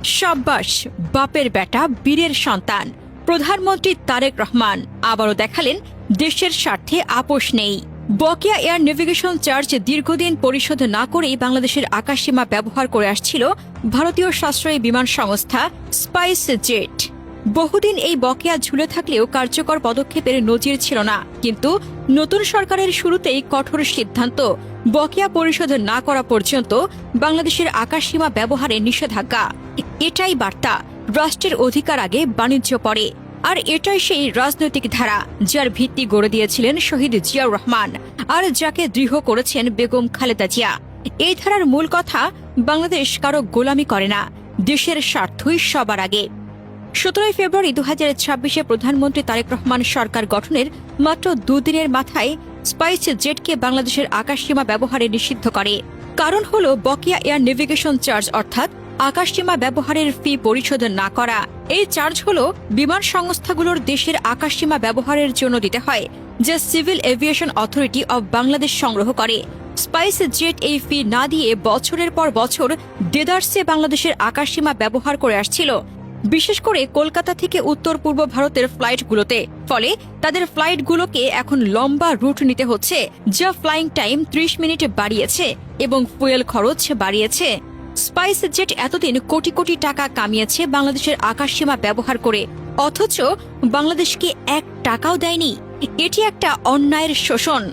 সাব্বাস, বাপের বেটা বীরের সন্তান প্রধানমন্ত্রী তারেক রহমান আবারও দেখালেন দেশের স্বার্থে আপোষ নেই। বকেয়া এয়ার নেভিগেশন চার্জ দীর্ঘদিন পরিশোধ না করেই বাংলাদেশের আকাশসীমা ব্যবহার করে আসছিল ভারতীয় সাশ্রয়ী বিমান সংস্থা স্পাইস জেট। বহুদিন এই বকেয়া ঝুলে থাকলেও কার্যকর পদক্ষেপের নজির ছিল না, কিন্তু নতুন সরকারের শুরুতেই কঠোর সিদ্ধান্ত, বকেয়া পরিশোধ না করা পর্যন্ত বাংলাদেশের আকাশসীমা ব্যবহারে নিষেধাজ্ঞা। এটাই বার্তা, রাষ্ট্রের অধিকার আগে বাণিজ্য পরে। আর এটাই সেই রাজনৈতিক ধারা যার ভিত্তি গড়ে দিয়েছিলেন শহীদ জিয়াউর রহমান আর যাকে দৃঢ় করেছেন বেগম খালেদা জিয়া। এই ধারার মূল কথা, বাংলাদেশ কারো গোলামি করে না, দেশের স্বার্থই সবার আগে। 17 ফেব্রুয়ারি 2026-এ প্রধানমন্ত্রী তারেক রহমান সরকার গঠনের মাত্র দুদিনের মাথায় স্পাইস জেটকে বাংলাদেশের আকাশসীমা ব্যবহারে নিষিদ্ধ করে। কারণ হল বকেয়া এয়ার নেভিগেশন চার্জ, অর্থাৎ আকাশসীমা ব্যবহারের ফি পরিশোধ না করা। এই চার্জ হল বিমান সংস্থাগুলোর দেশের আকাশসীমা ব্যবহারের জন্য দিতে হয়, যা civil aviation authority of Bangladesh সংগ্রহ করে। স্পাইস জেট এই ফি না দিয়ে বছরের পর বছর দেদারসে বাংলাদেশের আকাশসীমা ব্যবহার করে আসছিল, বিশেষ করে কলকাতা থেকে উত্তর পূর্ব ভারতের ফ্লাইটগুলোতে। ফলে তাদের ফ্লাইটগুলোকে এখন লম্বা রুট নিতে হচ্ছে, যা ফ্লাইং টাইম 30 মিনিট বাড়িয়েছে এবং ফুয়েল খরচ বাড়িয়েছে। স্পাইস জেট এতদিন কোটি কোটি টাকা কামিয়েছে বাংলাদেশের আকাশসীমা ব্যবহার করে, অথচ বাংলাদেশকে 1 টাকাও দেয়নি। এটি একটা অন্যায়ের শোষণ।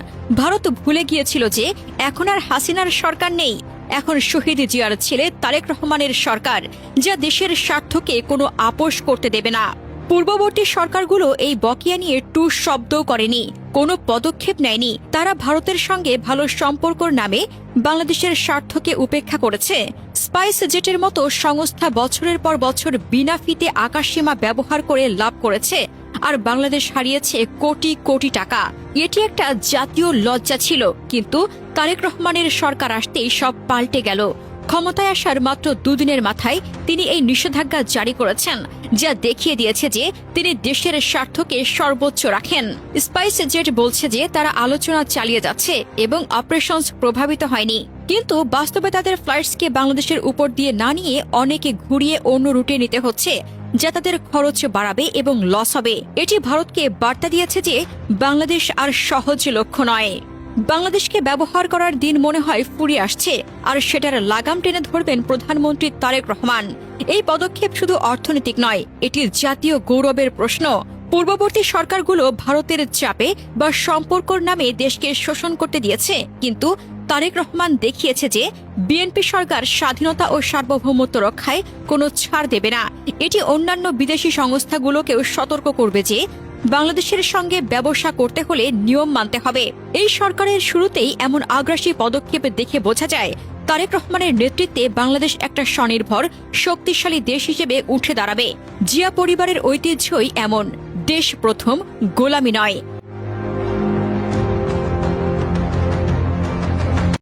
ভারত ভুলে গিয়েছিল যে এখন আর হাসিনার সরকার নেই, এখন শহীদ জিয়ার ছেলে তারেক রহমানের সরকার, যা দেশের স্বার্থকে কোনো আপোষ করতে দেবে না। পূর্ববর্তী সরকারগুলো এই বকেয়া নিয়ে টুস শব্দও করেনি, কোনো পদক্ষেপ নেয়নি। তারা ভারতের সঙ্গে ভালো সম্পর্কর নামে বাংলাদেশের স্বার্থকে উপেক্ষা করেছে। স্পাইস জেটের মতো সংস্থা বছরের পর বছর বিনা ফিতে আকাশসীমা ব্যবহার করে লাভ করেছে, আর বাংলাদেশ হারিয়েছে কোটি কোটি টাকা। এটি একটা জাতীয় লজ্জা ছিল, কিন্তু তারেক রহমানের সরকার আসতেই সব পাল্টে গেল। ক্ষমতায় আসার মাত্র দুদিনের মাথায় তিনি এই নিষেধাজ্ঞা জারি করেছেন, যা দেখিয়ে দিয়েছে যে তিনি দেশের স্বার্থকে সর্বোচ্চ রাখেন। স্পাইস জেট বলছে যে তারা আলোচনা চালিয়ে যাচ্ছে এবং অপারেশনস প্রভাবিত হয়নি, কিন্তু বাস্তবে তাদের ফ্লাইটসকে বাংলাদেশের উপর দিয়ে না নিয়ে অনেকে ঘুরিয়ে অন্য রুটে নিতে হচ্ছে, যা তাদের খরচ বাড়াবে এবং লস হবে। এটি ভারতকে বার্তা দিয়েছে যে বাংলাদেশ আর সহজ লক্ষ্য নয়। বাংলাদেশকে ব্যবহার করার দিন মনে হয় ফুরিয়ে আসছে, আর সেটার লাগাম টেনে ধরবেন প্রধানমন্ত্রী তারেক রহমান। এই পদক্ষেপ শুধু অর্থনৈতিক নয়, এটি জাতীয় গৌরবের প্রশ্ন। পূর্ববর্তী সরকারগুলো ভারতের চাপে বা সম্পর্কর নামে দেশকে শোষণ করতে দিয়েছে, কিন্তু তারেক রহমান দেখিয়েছে যে বিএনপি সরকার স্বাধীনতা ও সার্বভৌমত্ব রক্ষায় কোনো ছাড় দেবে না। এটি অন্যান্য বিদেশি সংস্থাগুলোকেও সতর্ক করবে যে বাংলাদেশের সঙ্গে ব্যবসা করতে হলে নিয়ম মানতে হবে। এই সরকারের শুরুতেই এমন আগ্রাসী পদক্ষেপ দেখে বোঝা যায় তারেক রহমানের নেতৃত্বে বাংলাদেশ একটা স্বনির্ভর শক্তিশালী দেশ হিসেবে উঠে দাঁড়াবে। জিয়া পরিবারের ঐতিহ্যই এমন, দেশ প্রথম, গোলামি নয়।